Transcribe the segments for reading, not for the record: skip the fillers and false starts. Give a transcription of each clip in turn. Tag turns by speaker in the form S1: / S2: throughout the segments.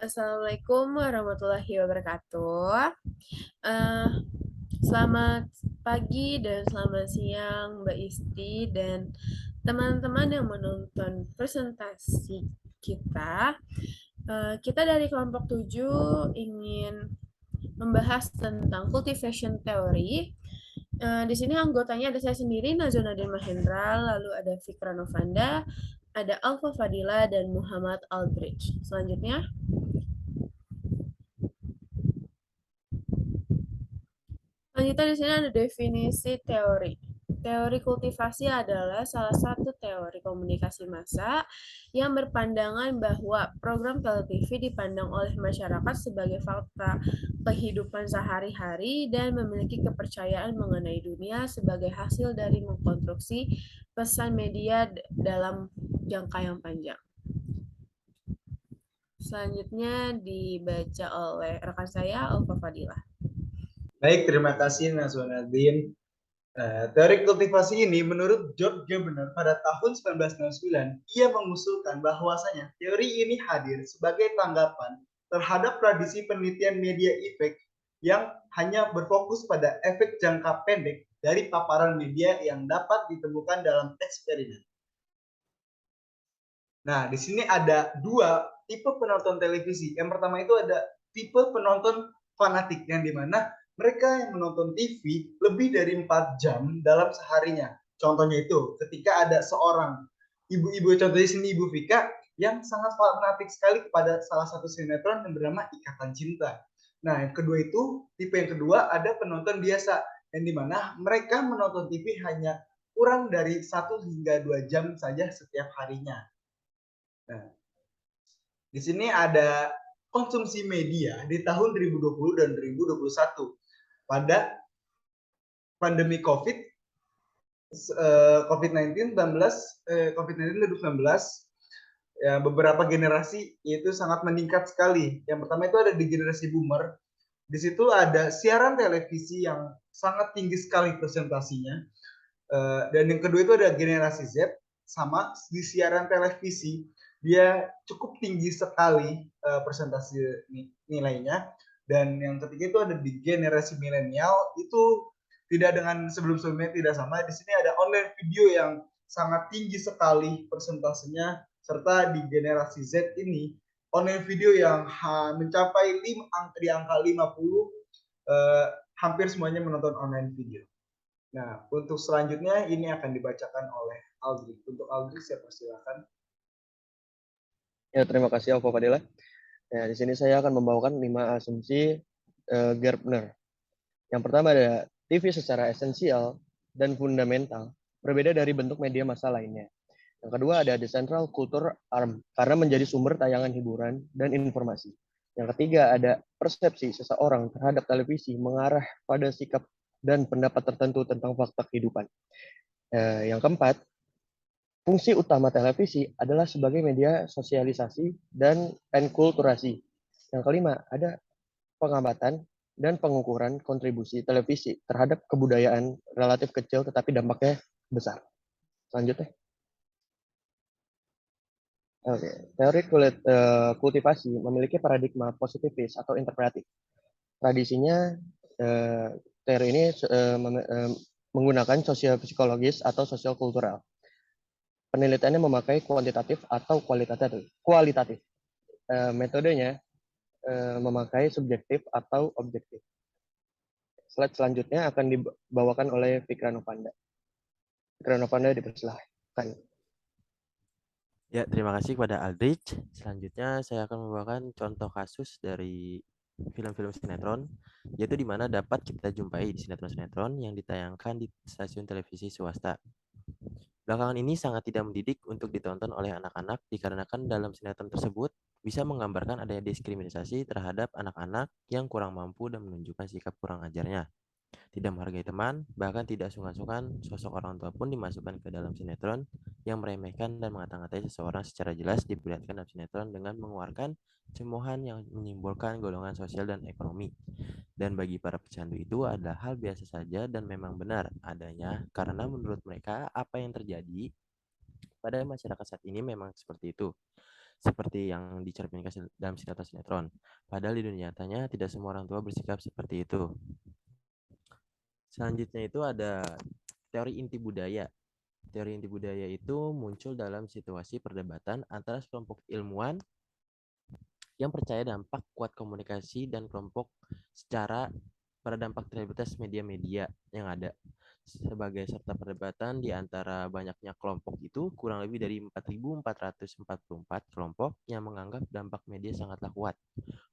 S1: Assalamualaikum warahmatullahi wabarakatuh. Eh, Selamat pagi dan selamat siang Mbak Isti dan teman-teman yang menonton presentasi kita. Kita dari kelompok 7 ingin membahas tentang cultivation theory. Di sini anggotanya ada saya sendiri, Nazona dan Mahendra, lalu ada Fikra Novanda, ada Alfa Fadila, dan Muhammad Aldrich. Selanjutnya, Selanjutnya di sini ada definisi teori. Teori kultivasi adalah salah satu teori komunikasi massa yang berpandangan bahwa program televisi dipandang oleh masyarakat sebagai fakta kehidupan sehari-hari dan memiliki kepercayaan mengenai dunia sebagai hasil dari mengkonstruksi pesan media dalam jangka yang panjang. Selanjutnya dibaca oleh rekan saya, Alfa Fadila.
S2: Baik, terima kasih Nazwanadin. Teori kultivasi ini menurut George Gabner pada tahun 1969, ia mengusulkan bahwasanya teori ini hadir sebagai tanggapan terhadap tradisi penelitian media efek yang hanya berfokus pada efek jangka pendek dari paparan media yang dapat ditemukan dalam eksperimen. Nah, di sini ada dua tipe penonton televisi. Yang pertama itu ada tipe penonton fanatik, yang dimana mereka yang menonton TV lebih dari 4 jam dalam seharinya. Contohnya itu ketika ada seorang ibu-ibu, contohnya sini Ibu Vika, yang sangat fanatik sekali kepada salah satu sinetron yang bernama Ikatan Cinta. Nah, yang kedua itu, tipe yang kedua ada penonton biasa, yang dimana mereka menonton TV hanya kurang dari 1 hingga 2 jam saja setiap harinya. Nah, di sini ada konsumsi media di tahun 2020 dan 2021 pada pandemi COVID-19 ya, beberapa generasi itu sangat meningkat sekali. Yang pertama itu ada di generasi boomer. Di situ ada siaran televisi yang sangat tinggi sekali presentasinya. Dan yang kedua itu ada generasi Z, sama di siaran televisi dia cukup tinggi sekali presentasi nilainya. Dan yang ketiga itu ada di generasi milenial, itu tidak dengan sebelum-sebelumnya, tidak sama. Di sini ada online video yang sangat tinggi sekali presentasinya, serta di generasi Z ini online video yang mencapai di angka 50, hampir semuanya menonton online video. Nah, untuk selanjutnya ini akan dibacakan oleh Aldri. Untuk Aldri, saya persilakan.
S3: Ya, terima kasih Alfa Fadila. Ya, di sini saya akan membawakan 5 asumsi Gardner. Yang pertama ada TV secara esensial dan fundamental berbeda dari bentuk media massa lainnya. Yang kedua ada the central culture arm karena menjadi sumber tayangan hiburan dan informasi. Yang ketiga ada persepsi seseorang terhadap televisi mengarah pada sikap dan pendapat tertentu tentang fakta kehidupan. Yang keempat, fungsi utama televisi adalah sebagai media sosialisasi dan enkulturasi. Yang kelima, ada pengamatan dan pengukuran kontribusi televisi terhadap kebudayaan relatif kecil tetapi dampaknya besar. Selanjutnya. Teori kultivasi memiliki paradigma positivis atau interpretatif. Tradisinya, teori ini menggunakan sosiopsikologis atau sosial kultural. Penelitiannya memakai kuantitatif atau kualitatif. Metodenya memakai subjektif atau objektif. Slide selanjutnya akan dibawakan oleh Fikra Novanda. Fikra Novanda dipersilahkan.
S4: Ya, terima kasih kepada Aldrich. Selanjutnya saya akan membawakan contoh kasus dari film-film sinetron, yaitu di mana dapat kita jumpai di sinetron-sinetron yang ditayangkan di stasiun televisi swasta. Belakangan ini sangat tidak mendidik untuk ditonton oleh anak-anak dikarenakan dalam sinetron tersebut bisa menggambarkan adanya diskriminasi terhadap anak-anak yang kurang mampu dan menunjukkan sikap kurang ajarnya. Tidak menghargai teman, bahkan tidak sungkan-sungkan sosok orang tua pun dimasukkan ke dalam sinetron yang meremehkan dan mengata-ngatai seseorang secara jelas diperlihatkan dalam sinetron dengan mengeluarkan cemoohan yang menyimbolkan golongan sosial dan ekonomi. Dan bagi para pecandu itu adalah hal biasa saja dan memang benar adanya karena menurut mereka apa yang terjadi pada masyarakat saat ini memang seperti itu. seperti yang dicerminkan dalam sinetron-sinetron. Padahal di dunia nyatanya tidak semua orang tua bersikap seperti itu. Selanjutnya itu ada teori inti budaya. Teori inti budaya itu muncul dalam situasi perdebatan antara sekelompok ilmuwan yang percaya dampak kuat komunikasi dan kelompok secara pada dampak terhadap media-media yang ada. Sebagai serta perdebatan di antara banyaknya kelompok itu, kurang lebih dari 4.444 kelompok yang menganggap dampak media sangatlah kuat.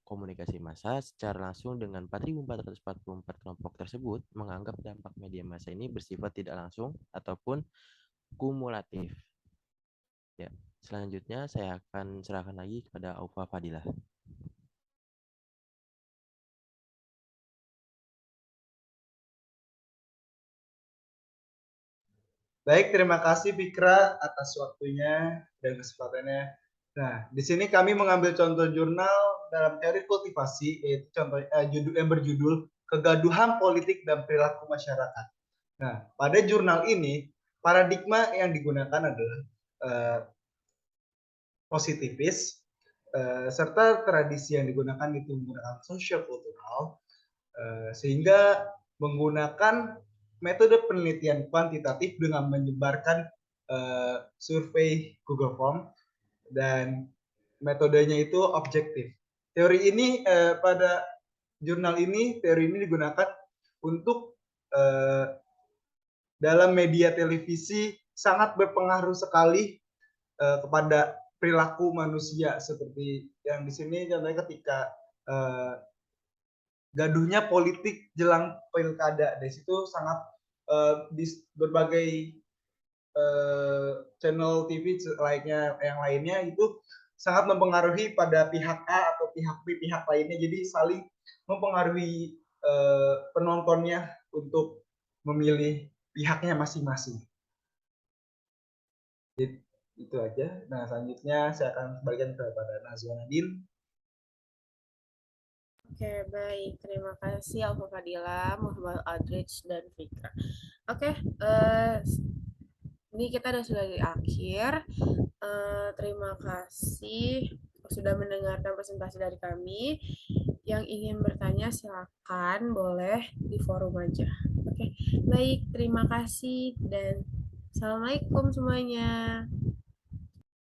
S4: Komunikasi massa secara langsung dengan 4.444 kelompok tersebut menganggap dampak media massa ini bersifat tidak langsung ataupun kumulatif. Ya, selanjutnya saya akan serahkan lagi kepada Aufa Fadilah.
S2: Baik, terima kasih Fikra atas waktunya dan kesempatannya. Nah, di sini kami mengambil contoh jurnal dalam teori kultivasi, yaitu contoh judul yang berjudul Kegaduhan Politik dan Perilaku Masyarakat. Nah, pada jurnal ini paradigma yang digunakan adalah positifis, serta tradisi yang digunakan itu menggunakan sosial kultural, sehingga menggunakan metode penelitian kuantitatif dengan menyebarkan survei Google Form dan metodenya itu objektif. Teori ini pada jurnal ini teori ini digunakan untuk dalam media televisi sangat berpengaruh sekali kepada perilaku manusia, seperti yang di sini contohnya ketika gaduhnya politik jelang pilkada. Dari situ sangat di berbagai channel TV lainnya yang lainnya itu sangat mempengaruhi pada pihak A atau pihak B, pihak lainnya. Jadi saling mempengaruhi penontonnya untuk memilih pihaknya masing-masing. Jadi itu aja. Nah, selanjutnya saya akan kembalikan kepada Nazwa Nadine.
S1: Oke, baik. Terima kasih Alfa Fadila, Muhammad Aldrich, dan Fikra. Oke, ini kita sudah di akhir. Terima kasih sudah mendengarkan presentasi dari kami. Yang ingin bertanya silakan boleh di forum aja. Oke, baik. Terima kasih dan assalamualaikum semuanya.